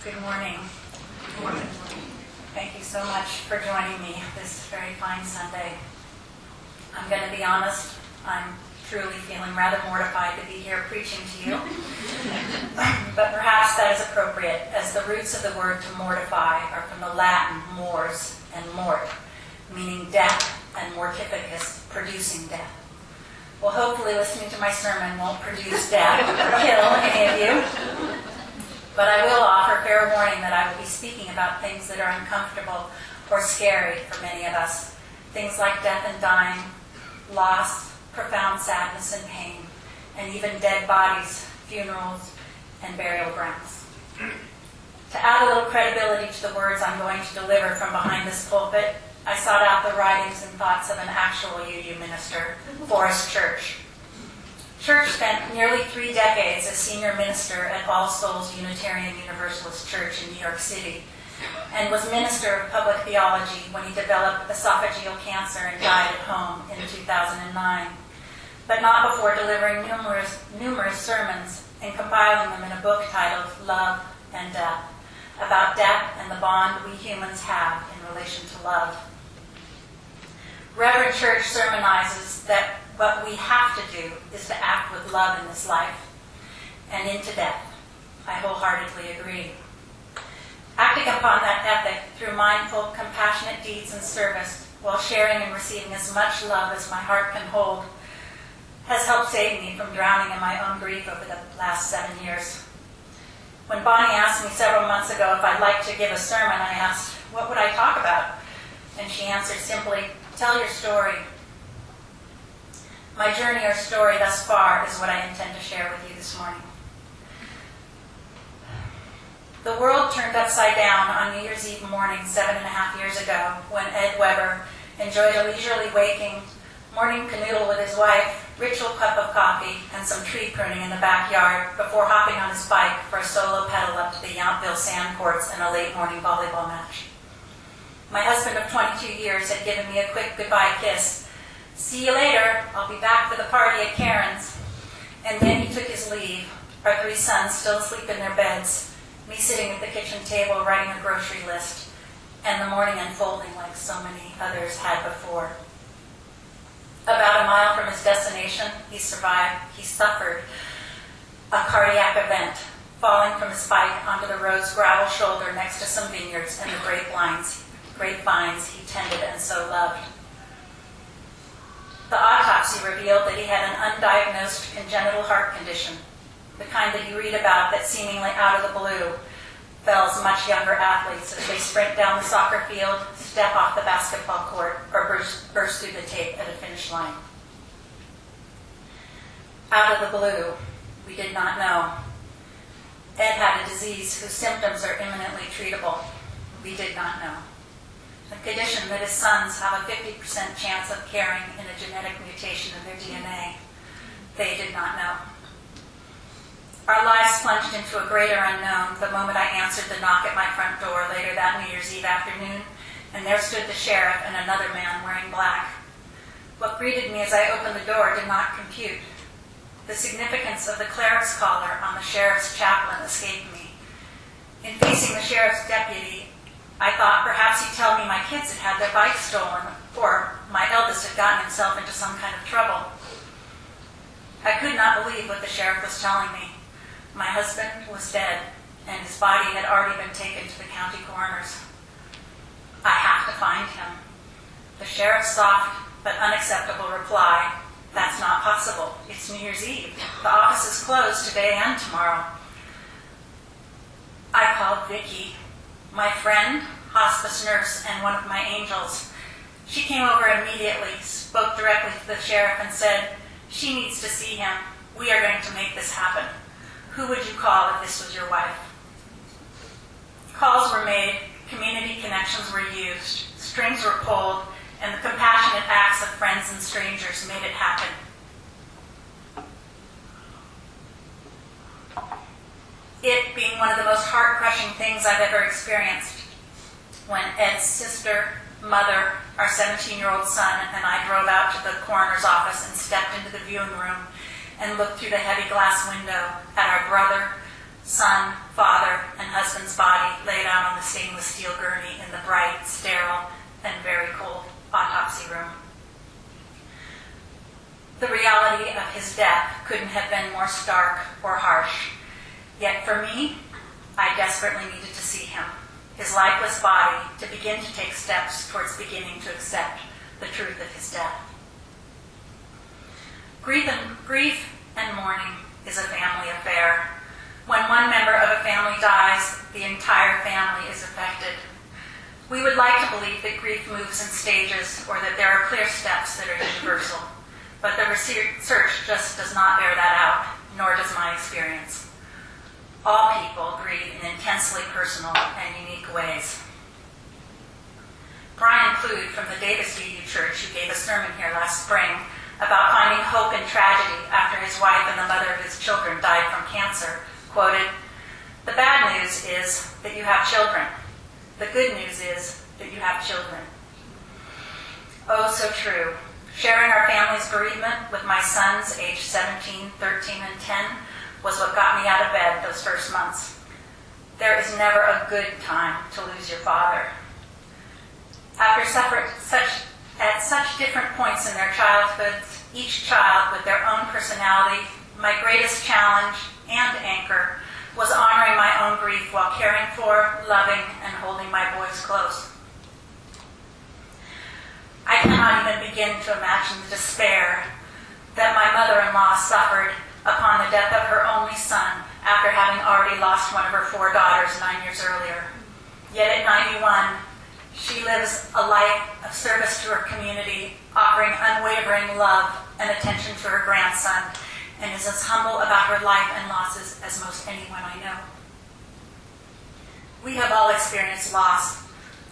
Good morning. Good morning. Thank you so much for joining me this very fine Sunday. I'm going to be honest, I'm truly feeling rather mortified to be here preaching to you. But perhaps that is appropriate, as the roots of the word to mortify are from the Latin mors and mort, meaning death, and mortificus, producing death. Well, hopefully listening to my sermon won't produce death or kill any of you. But I will offer fair warning that I will be speaking about things that are uncomfortable or scary for many of us. Things like death and dying, loss, profound sadness and pain, and even dead bodies, funerals, and burial grounds. To add a little credibility to the words I'm going to deliver from behind this pulpit, I sought out the writings and thoughts of an actual UU minister, Forest Church. Church spent nearly 3 decades as senior minister at All Souls Unitarian Universalist Church in New York City, and was minister of public theology when he developed esophageal cancer and died at home in 2009, but not before delivering numerous sermons and compiling them in a book titled Love and Death, about death and the bond we humans have in relation to love. Reverend Church sermonizes that what we have to do is to act with love in this life and into death. I wholeheartedly agree. Acting upon that ethic through mindful, compassionate deeds and service, while sharing and receiving as much love as my heart can hold, has helped save me from drowning in my own grief over the last 7 years. When Bonnie asked me several months ago if I'd like to give a sermon, I asked, what would I talk about? And she answered simply, tell your story. My journey or story thus far is what I intend to share with you this morning. The world turned upside down on New Year's Eve morning 7.5 years ago when Ed Weber enjoyed a leisurely waking morning canoodle with his wife, ritual cup of coffee, and some tree pruning in the backyard before hopping on his bike for a solo pedal up to the Yountville sand courts and a late morning volleyball match. My husband of 22 years had given me a quick goodbye kiss. See you later, I'll be back for the party at Karen's. And then he took his leave, our 3 sons still asleep in their beds, me sitting at the kitchen table writing a grocery list, and the morning unfolding like so many others had before. About a mile from his destination, he suffered a cardiac event, falling from his bike onto the road's gravel shoulder next to some vineyards and the grapevines he tended and so loved. The autopsy revealed that he had an undiagnosed congenital heart condition, the kind that you read about that seemingly out of the blue fells much younger athletes as they sprint down the soccer field, step off the basketball court, or burst through the tape at a finish line. Out of the blue, we did not know. Ed had a disease whose symptoms are imminently treatable. We did not know. A condition that his sons have a 50% chance of carrying in a genetic mutation in their DNA. They did not know. Our lives plunged into a greater unknown the moment I answered the knock at my front door later that New Year's Eve afternoon, and there stood the sheriff and another man wearing black. What greeted me as I opened the door did not compute. The significance of the cleric's collar on the sheriff's chaplain escaped me. In facing the sheriff's deputy, I thought perhaps he'd tell me my kids had had their bikes stolen, or my eldest had gotten himself into some kind of trouble. I could not believe what the sheriff was telling me. My husband was dead, and his body had already been taken to the county coroner's. I have to find him. The sheriff's soft but unacceptable reply, that's not possible. It's New Year's Eve. The office is closed today and tomorrow. I called Vicki, my friend, hospice nurse, and one of my angels. She came over immediately, spoke directly to the sheriff, and said, she needs to see him. We are going to make this happen. Who would you call if this was your wife? Calls were made, community connections were used, strings were pulled, and the compassionate acts of friends and strangers made it happen. It being one of the most heart-crushing things I've ever experienced, when Ed's sister, mother, our 17-year-old son, and I drove out to the coroner's office and stepped into the viewing room and looked through the heavy glass window at our brother, son, father, and husband's body stainless steel gurney in the bright, sterile, and very cold autopsy room. The reality of his death couldn't have been more stark or harsh. Yet for me, I desperately needed to see him, his lifeless body, to begin to take steps towards beginning to accept the truth of his death. Grief and mourning is a family affair. When one member of a family dies, the entire family is affected. We would like to believe that grief moves in stages or that there are clear steps that are universal, but the research just does not bear that out, nor does my experience. All people grieve in intensely personal and unique ways. Brian Clude from the Davis UU Church, who gave a sermon here last spring about finding hope in tragedy after his wife and the mother of his children died from cancer, quoted, "The bad news is that you have children. The good news is that you have children." Oh, so true. Sharing our family's bereavement with my sons, aged 17, 13, and 10, was what got me out of bed those first months. There is never a good time to lose your father. At such different points in their childhoods, each child with their own personality, my greatest challenge and anchor was honoring my own grief while caring for, loving, and holding my boys close. I cannot even begin to imagine the despair that my mother-in-law suffered upon the death of her only son after having already lost one of her 4 daughters 9 years earlier. Yet at 91, she lives a life of service to her community, offering unwavering love and attention to her grandson, and is as humble about her life and losses as most anyone I know. We have all experienced loss,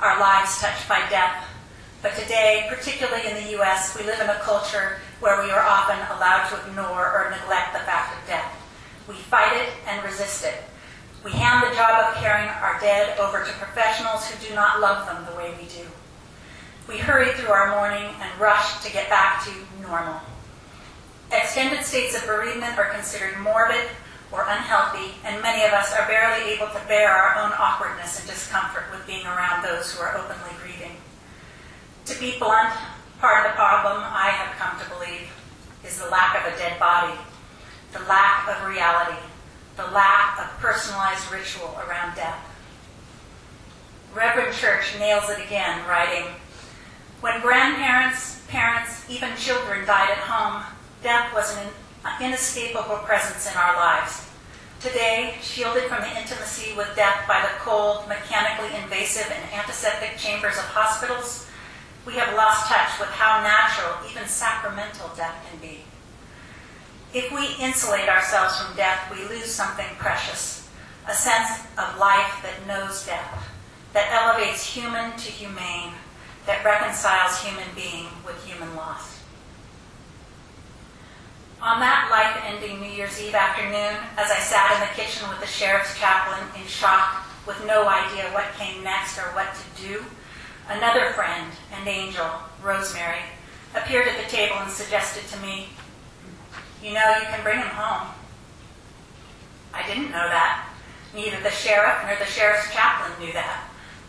our lives touched by death, but today, particularly in the U.S., we live in a culture where we are often allowed to ignore or neglect the fact of death. We fight it and resist it. We hand the job of caring our dead over to professionals who do not love them the way we do. We hurry through our mourning and rush to get back to normal. Extended states of bereavement are considered morbid or unhealthy, and many of us are barely able to bear our own awkwardness and discomfort with being around those who are openly grieving. To be blunt, part of the problem, I have come to believe, is the lack of a dead body, the lack of reality, the lack of personalized ritual around death. Reverend Church nails it again, writing, "When grandparents, parents, even children died at home, death was an inescapable presence in our lives. Today, shielded from the intimacy with death by the cold, mechanically invasive, and antiseptic chambers of hospitals, we have lost touch with how natural, even sacramental, death can be. If we insulate ourselves from death, we lose something precious, a sense of life that knows death, that elevates human to humane, that reconciles human being with human loss." On that life-ending New Year's Eve afternoon, as I sat in the kitchen with the sheriff's chaplain in shock, with no idea what came next or what to do, another friend and angel, Rosemary, appeared at the table and suggested to me, "You know, you can bring him home." I didn't know that. Neither the sheriff nor the sheriff's chaplain knew that.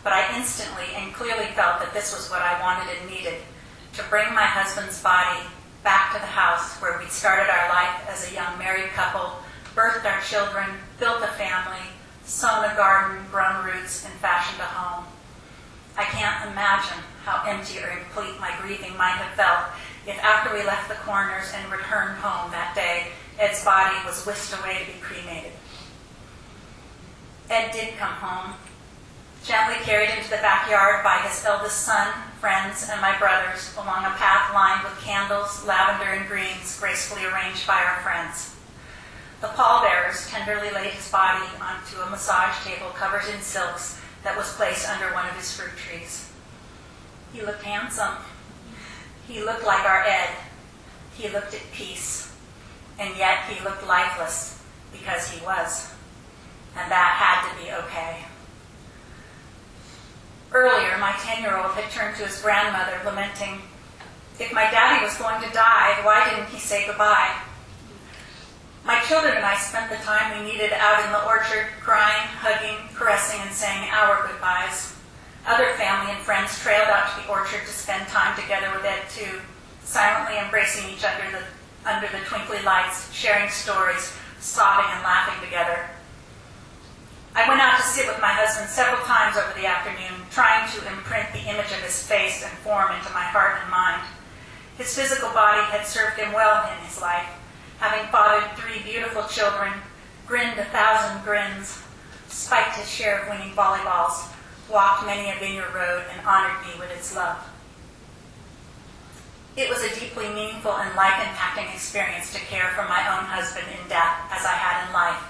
But I instantly and clearly felt that this was what I wanted and needed, to bring my husband's body back to the house where we'd started our life as a young married couple, birthed our children, built a family, sown a garden, grown roots, and fashioned a home. I can't imagine how empty or incomplete my grieving might have felt if after we left the coroner's and returned home that day, Ed's body was whisked away to be cremated. Ed did come home, gently carried into the backyard by his eldest son, friends, and my brothers, along a path lined with candles, lavender, and greens gracefully arranged by our friends. The pallbearers tenderly laid his body onto a massage table covered in silks that was placed under one of his fruit trees. He looked handsome. He looked like our Ed. He looked at peace. And yet he looked lifeless because he was. And that had to be okay. Earlier, my 10-year-old had turned to his grandmother, lamenting, "If my daddy was going to die, why didn't he say goodbye?" My children and I spent the time we needed out in the orchard, crying, hugging, caressing, and saying our goodbyes. Other family and friends trailed out to the orchard to spend time together with Ed too, silently embracing each other under the twinkly lights, sharing stories, sobbing and laughing together. I went out to sit with my husband several times over the afternoon, trying to imprint the image of his face and form into my heart and mind. His physical body had served him well in his life, having fathered 3 beautiful children, grinned 1,000 grins, spiked his share of winning volleyballs, walked many a vineyard road, and honored me with its love. It was a deeply meaningful and life-impacting experience to care for my own husband in death as I had in life,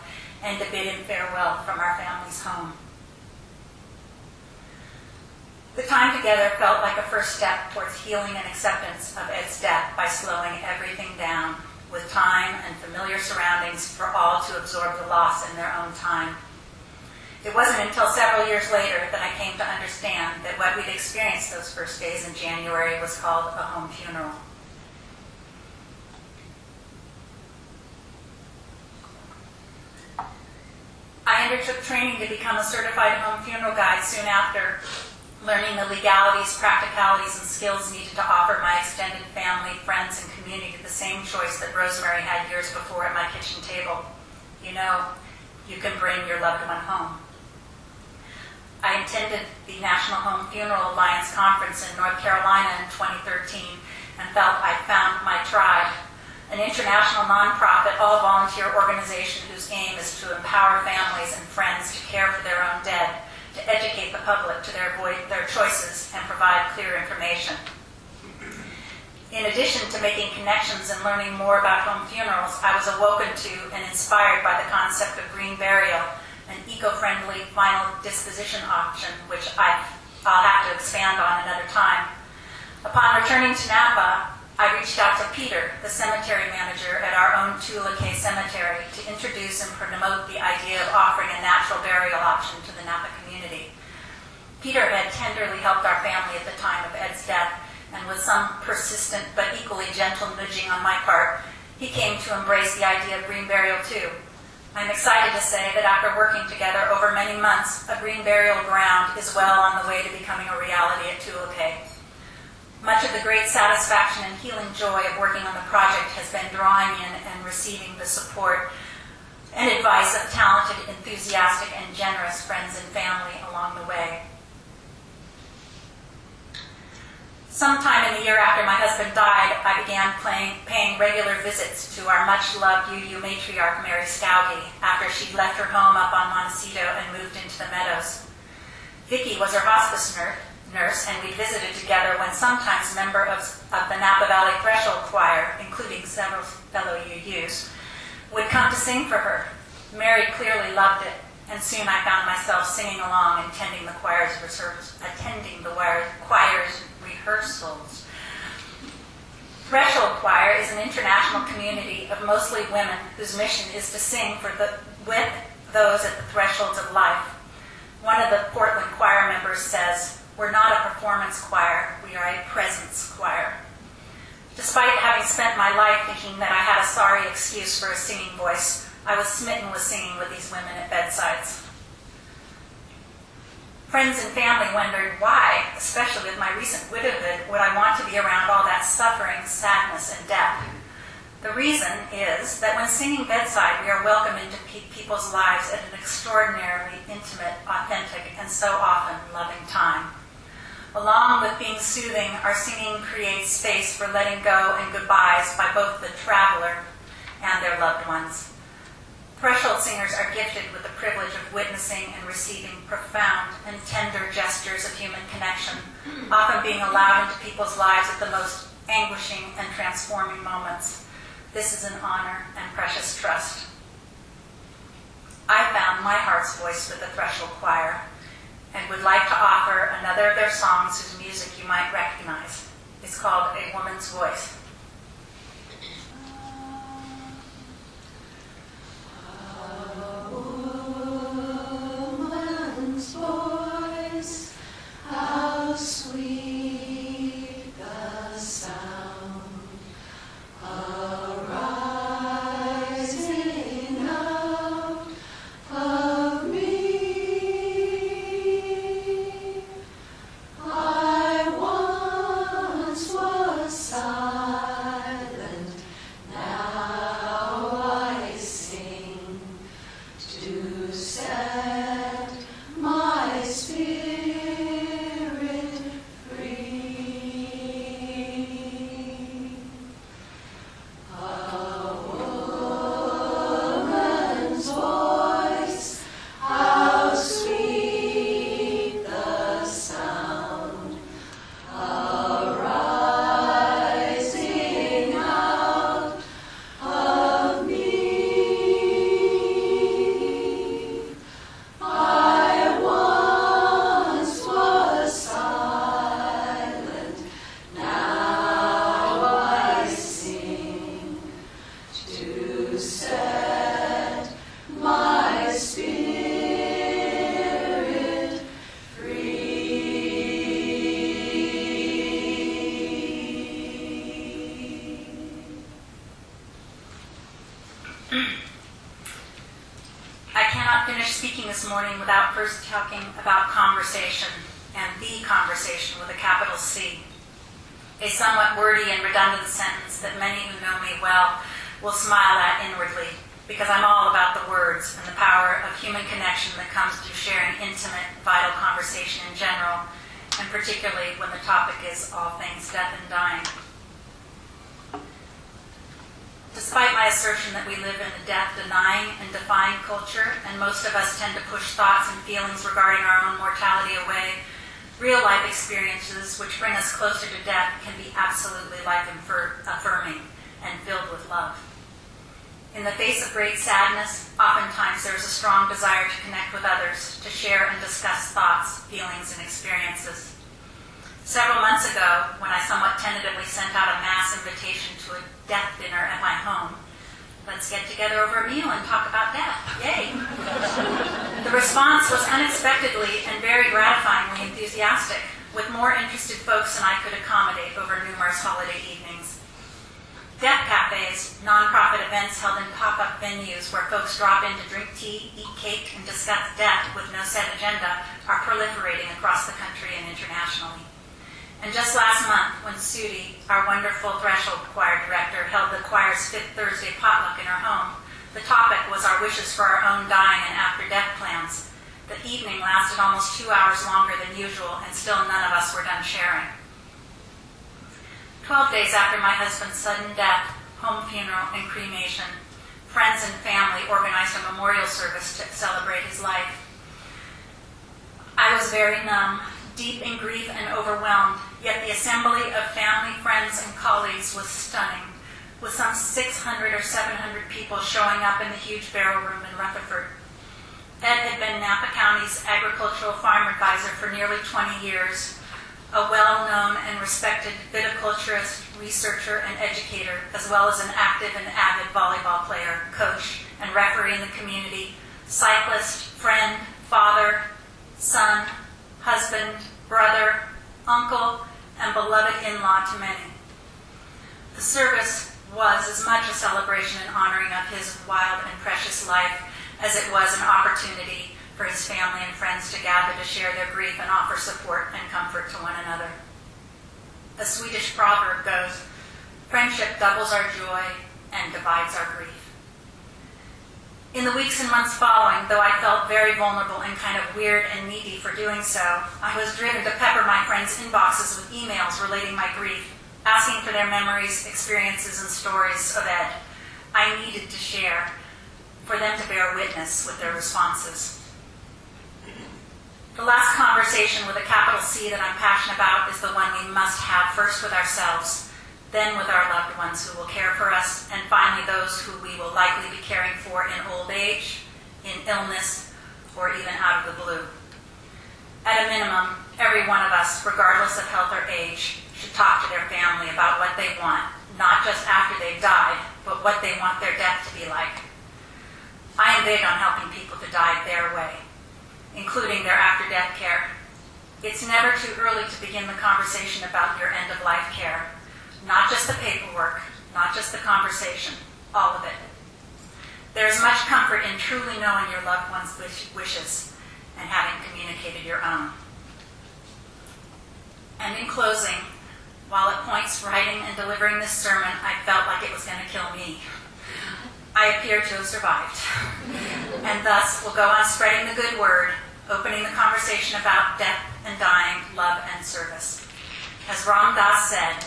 and to bid him farewell from our family's home. The time together felt like a first step towards healing and acceptance of Ed's death by slowing everything down, with time and familiar surroundings for all to absorb the loss in their own time. It wasn't until several years later that I came to understand that what we'd experienced those first days in January was called a home funeral. I undertook training to become a certified home funeral guide soon after, learning the legalities, practicalities, and skills needed to offer my extended family, friends, and community the same choice that Rosemary had years before at my kitchen table. You know, you can bring your loved one home. I attended the National Home Funeral Alliance Conference in North Carolina in 2013 and felt I found my tribe, an international nonprofit, all-volunteer organization whose aim is to empower families and friends to care for their own dead, to educate the public to their choices and provide clear information. In addition to making connections and learning more about home funerals, I was awoken to and inspired by the concept of green burial, an eco-friendly final disposition option, which I'll have to expand on another time. Upon returning to Napa, I reached out to Peter, the cemetery manager at our own Tula Cay Cemetery, to introduce and promote the idea of offering a natural burial option to the Napa community. Peter had tenderly helped our family at the time of Ed's death, and with some persistent but equally gentle nudging on my part, he came to embrace the idea of green burial too. I'm excited to say that after working together over many months, a green burial ground is well on the way to becoming a reality at Tula Cay. Much of the great satisfaction and healing joy of working on the project has been drawing in and receiving the support and advice of talented, enthusiastic, and generous friends and family along the way. Sometime in the year after my husband died, I began paying regular visits to our much-loved UU matriarch, Mary Scougie, after she'd left her home up on Montecito and moved into the meadows. Vicki was her hospice nurse, and we visited together when sometimes a member of the Napa Valley Threshold Choir, including several fellow UUs, would come to sing for her. Mary clearly loved it, and soon I found myself singing along and attending the choir's rehearsals. Threshold Choir is an international community of mostly women whose mission is to sing with those at the thresholds of life. One of the Portland choir members says, "We're not a performance choir, we are a presence choir." Despite having spent my life thinking that I had a sorry excuse for a singing voice, I was smitten with singing with these women at bedsides. Friends and family wondered why, especially with my recent widowhood, would I want to be around all that suffering, sadness, and death. The reason is that when singing bedside, we are welcomed into people's lives at an extraordinarily intimate, authentic, and so often loving time. Along with being soothing, our singing creates space for letting go and goodbyes by both the traveler and their loved ones. Threshold singers are gifted with the privilege of witnessing and receiving profound and tender gestures of human connection, often being allowed into people's lives at the most anguishing and transforming moments. This is an honor and precious trust. I found my heart's voice with the Threshold Choir and would like to offer another of their songs whose music you might recognize. It's called A Woman's Voice. Voice, how sweet the sound, arising cannot finish speaking this morning without first talking about conversation, and the conversation with a capital C. A somewhat wordy and redundant sentence that many who know me well will smile at inwardly, because I'm all about the words and the power of human connection that comes through sharing intimate, vital conversation in general, and particularly when the topic is all things death and dying. Despite my assertion that we live in a death-denying and defying culture, and most of us tend to push thoughts and feelings regarding our own mortality away, real-life experiences which bring us closer to death can be absolutely life-affirming and filled with love. In the face of great sadness, oftentimes there is a strong desire to connect with others, to share and discuss thoughts, feelings, and experiences. Several months ago, when I somewhat tentatively sent out a mass invitation to a death dinner at my home, let's get together over a meal and talk about death. Yay! The response was unexpectedly and very gratifyingly enthusiastic, with more interested folks than I could accommodate over numerous holiday evenings. Death cafes, nonprofit events held in pop-up venues where folks drop in to drink tea, eat cake, and discuss death with no set agenda are proliferating across the country and internationally. And just last month, when Sudi, our wonderful Threshold choir director, held the choir's Fifth Thursday potluck in her home, the topic was our wishes for our own dying and after-death plans. The evening lasted almost 2 hours longer than usual, and still none of us were done sharing. 12 days after my husband's sudden death, home funeral, and cremation, friends and family organized a memorial service to celebrate his life. I was very numb, deep in grief and overwhelmed, yet the assembly of family, friends, and colleagues was stunning, with some 600 or 700 people showing up in the huge barrel room in Rutherford. Ed had been Napa County's agricultural farm advisor for nearly 20 years, a well-known and respected viticulturist, researcher, and educator, as well as an active and avid volleyball player, coach, and referee in the community, cyclist, friend, father, son, husband, brother, uncle, and beloved in-law to many. The service was as much a celebration and honoring of his wild and precious life as it was an opportunity for his family and friends to gather to share their grief and offer support and comfort to one another. A Swedish proverb goes, "Friendship doubles our joy and divides our grief." In the weeks and months following, though I felt very vulnerable and kind of weird and needy for doing so, I was driven to pepper my friends' inboxes with emails relating my grief, asking for their memories, experiences, and stories of Ed. I needed to share, for them to bear witness with their responses. The last conversation with a capital C that I'm passionate about is the one we must have first with ourselves, then with our loved ones who will care for us, and finally those who we will likely be caring for in old age, in illness, or even out of the blue. At a minimum, every one of us, regardless of health or age, should talk to their family about what they want, not just after they've died, but what they want their death to be like. I am big on helping people to die their way, including their after-death care. It's never too early to begin the conversation about your end-of-life care. Not just the paperwork, not just the conversation, all of it. There is much comfort in truly knowing your loved one's wishes and having communicated your own. And in closing, while at points writing and delivering this sermon, I felt like it was going to kill me, I appear to have survived, and thus will go on spreading the good word, opening the conversation about death and dying, love and service. As Ram Dass said,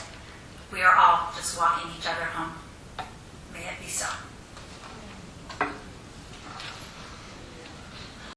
we are all just walking each other home. May it be so.